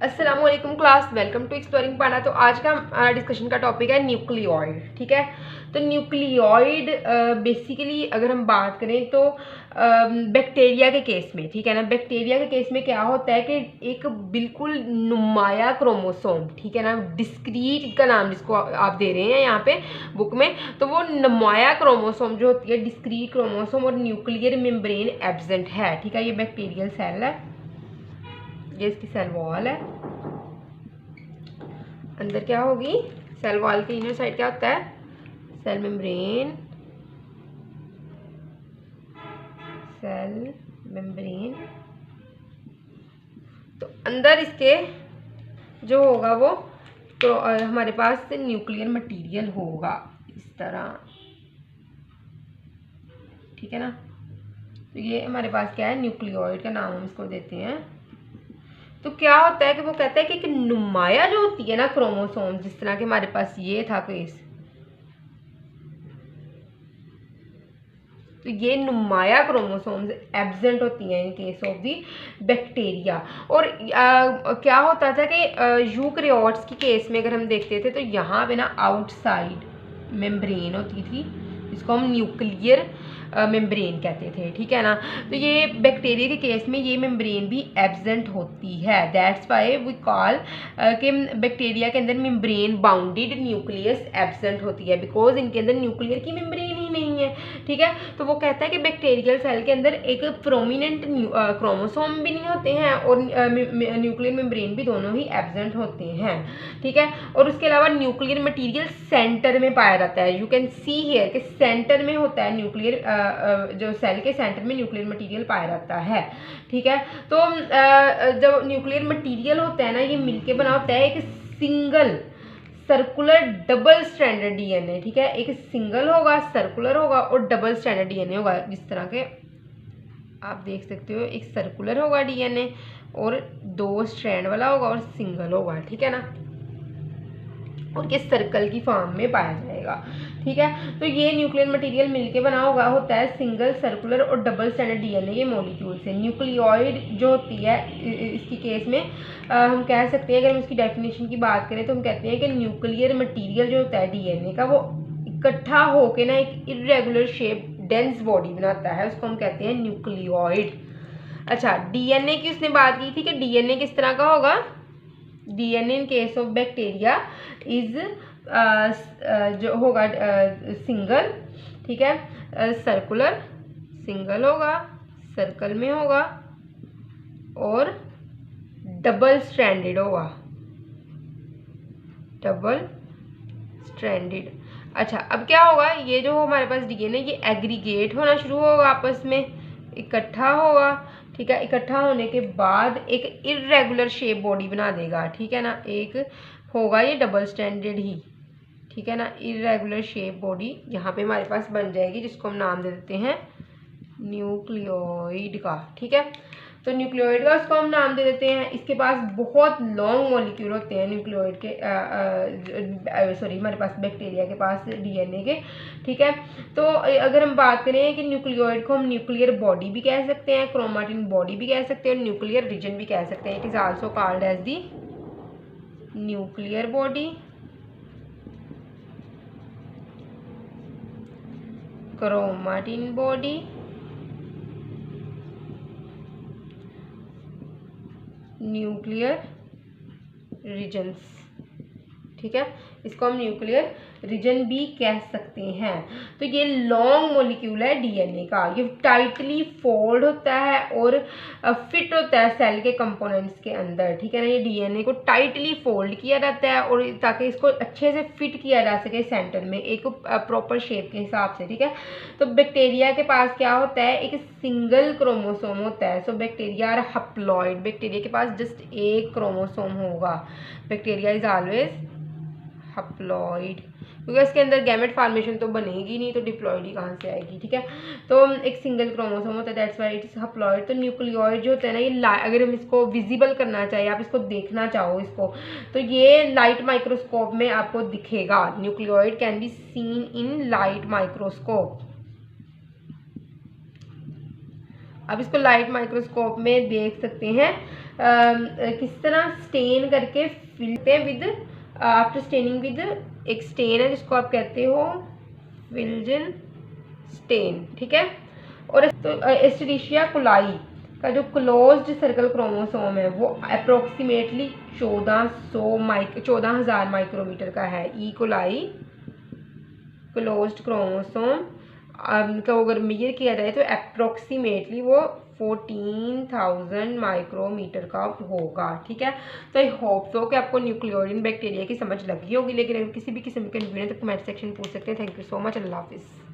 अस्सलाम वालेकुम class, welcome to exploring पाना। तो आज का डिस्कशन का टॉपिक है न्यूक्लियोइड। ठीक है, तो न्यूक्लियोइड बेसिकली अगर हम बात करें तो बैक्टीरिया के केस में, ठीक है ना, बैक्टीरिया के केस में क्या होता है कि एक बिल्कुल नुमाया क्रोमोसोम, ठीक है ना, डिस्क्रीट का नाम जिसको आप दे रहे हैं यहाँ पे बुक में, तो वो नुमाया क्रोमोसोम जो होती है, डिस्क्रीट क्रोमोसोम और न्यूक्लियर मेम्ब्रेन एब्सेंट है। ठीक है, ये बैक्टीरियल सेल है, ये इसकी सेल वॉल है। अंदर क्या होगी, सेल वॉल के इनर साइड क्या होता है, सेल मेम्ब्रेन, सेल मेम्ब्रेन। तो अंदर इसके जो होगा वो तो हमारे पास न्यूक्लियर मटेरियल होगा इस तरह, ठीक है ना। तो ये हमारे पास क्या है, न्यूक्लियोइड का नाम हम इसको देते हैं। तो क्या होता है कि वो कहता है कि एक नुमाया जो होती है ना क्रोमोसोम, जिस तरह के हमारे पास ये था केस, तो ये नुमाया क्रोमोसोम्स एब्सेंट होती हैं in case of the bacteria. और क्या होता था कि यूकैरियोट्स की केस में अगर हम देखते थे तो यहाँ पे ना आउटसाइड मेम्ब्रेन होती थी, जिसको हम न्यूक्लियर मेम्ब्रेन कहते थे, ठीक है ना। तो ये बैक्टीरिया के केस में ये मेम्ब्रेन भी एब्सेंट होती है। दैट्स वाई वी कॉल कि बैक्टीरिया के अंदर मेम्ब्रेन बाउंडेड न्यूक्लियस एब्सेंट होती है, बिकॉज इनके अंदर न्यूक्लियर की मेम्ब्रेन ही नहीं है, ठीक है। तो वो कहता है कि बैक्टीरियल सेल के अंदर एक प्रोमिनेंट क्रोमोसोम भी नहीं होते हैं और न्यूक्लियर मेम्ब्रेन भी दोनों ही एब्सेंट होते हैं, ठीक है। और उसके अलावा न्यूक्लियर मटेरियल सेंटर में पाया जाता है। यू कैन सी हियर कि सेंटर में होता है न्यूक्लियर, जो सेल के सेंटर में न्यूक्लियर मटेरियल पाया जाता है, ठीक है। तो जो न्यूक्लियर मटेरियल होता है ना, ये मिलके बना होता है एक single circular double stranded DNA, ठीक है। एक सिंगल होगा, सर्कुलर होगा और डबल स्ट्रैंडेड डीएनए होगा। जिस तरह के आप देख सकते हो, एक सर्कुलर होगा डीएनए और 2 स्ट्रैंड वाला होगा और सिंगल होगा, ठीक है ना, और ये सर्कल की फॉर्म में पाया जाएगा, ठीक है। तो ये न्यूक्लियर मटेरियल मिलके बना होगा होता है सिंगल, सर्कुलर और डबल स्ट्रैंडेड डीएनए के मॉलिक्यूल से। न्यूक्लियोइड जो होती है इसकी केस में हम कह सकते हैं, अगर हम इसकी डेफिनेशन की बात करें तो हम कहते हैं कि न्यूक्लियर मटेरियल जो होता है डीएनए का, वो इकट्ठा होकर ना एक इरेगुलर शेप डेंस बॉडी बनाता है, उसको हम कहते हैं न्यूक्लियोइड। अच्छा, डीएनए की उसने बात की थी कि डीएनए किस तरह का होगा। DNA in case of bacteria is जो होगा सिंगल, ठीक है, सर्कुलर, सिंगल होगा, सर्कल में होगा और डबल स्ट्रैंडेड होगा, डबल स्ट्रैंडेड। अच्छा, अब क्या होगा, ये जो हमारे पास डीएनए ये एग्रीगेट होना शुरू होगा, आपस में इकट्ठा होगा, ठीक है। इकट्ठा होने के बाद एक इरेगुलर शेप बॉडी बना देगा, ठीक है ना। एक होगा ये डबल स्टैंडर्ड ही, ठीक है ना, इरेगुलर शेप बॉडी यहाँ पे हमारे पास बन जाएगी, जिसको हम नाम दे देते हैं न्यूक्लियोइड का, ठीक है। तो न्यूक्लियोइड का उसको हम नाम दे देते हैं। इसके पास बहुत लॉन्ग मॉलिक्यूल होते हैं न्यूक्लियोइड के, सॉरी हमारे पास बैक्टीरिया के पास डीएनए के, ठीक है। तो अगर हम बात करें कि न्यूक्लियोइड को हम न्यूक्लियर बॉडी भी कह सकते हैं, क्रोमाटिन बॉडी भी कह सकते हैं और न्यूक्लियर रीजन भी कह सकते हैं। It is also called as the nuclear body, chromatin body, nuclear regions, ठीक है। इसको हम न्यूक्लियर रीजन भी कह सकते हैं। तो ये लॉन्ग मॉलिक्यूल है डीएनए का, ये टाइटली फोल्ड होता है और फिट होता है सेल के कंपोनेंट्स के अंदर, ठीक है ना। ये डीएनए को टाइटली फोल्ड किया जाता है और ताकि इसको अच्छे से फिट किया जा सके सेंटर में एक प्रॉपर शेप के हिसाब से, ठीक है। तो बैक्टीरिया के पास क्या होता है, एक सिंगल क्रोमोसोम होता है। So bacteria are haploid, bacteria के पास जस्ट एक क्रोमोसोम होगा। बैक्टीरिया इज ऑलवेज हैप्लॉइड, क्योंकि इसके अंदर गैमेट फॉर्मेशन तो बनेगी नहीं, तो डिप्लॉइड ही कहाँ से आएगी, ठीक है। तो एक सिंगल क्रोमोसोम होता है, that's why it is haploid. तो न्यूक्लियोइड जो होता है ना, ये अगर हम इसको विजिबल करना चाहिए, आप इसको देखना चाहो इसको, तो ये लाइट माइक्रोस्कोप में आपको दिखेगा। Nucleoid can be seen in light microscope. अब इसको लाइट माइक्रोस्कोप में देख सकते हैं किस तरह स्टेन करके फिलते हैं विद आफ्टर स्टेनिंग विद एक स्टेन है जिसको आप कहते हो विल्जन स्टेन, ठीक है। और एस्टेरिशिया कोलाई का जो क्लोज्ड सर्कल क्रोमोसोम है वो अप्रोक्सीमेटली 14,000 माइक्रोमीटर का है। ई कोलाई क्लोज्ड क्रोमोसोम का अगर मेजर किया जाए तो अप्रोक्सीमेटली वो 14,000 माइक्रोमीटर का होगा, ठीक है। तो आई होप सो कि आपको न्यूक्लियोरियन बैक्टीरिया की समझ लगी होगी, लेकिन अगर किसी भी किस्म के कन्फ्यूजन तो कमेंट सेक्शन पूछ सकते हैं। थैंक यू सो मच, अल्लाह हाफिज़।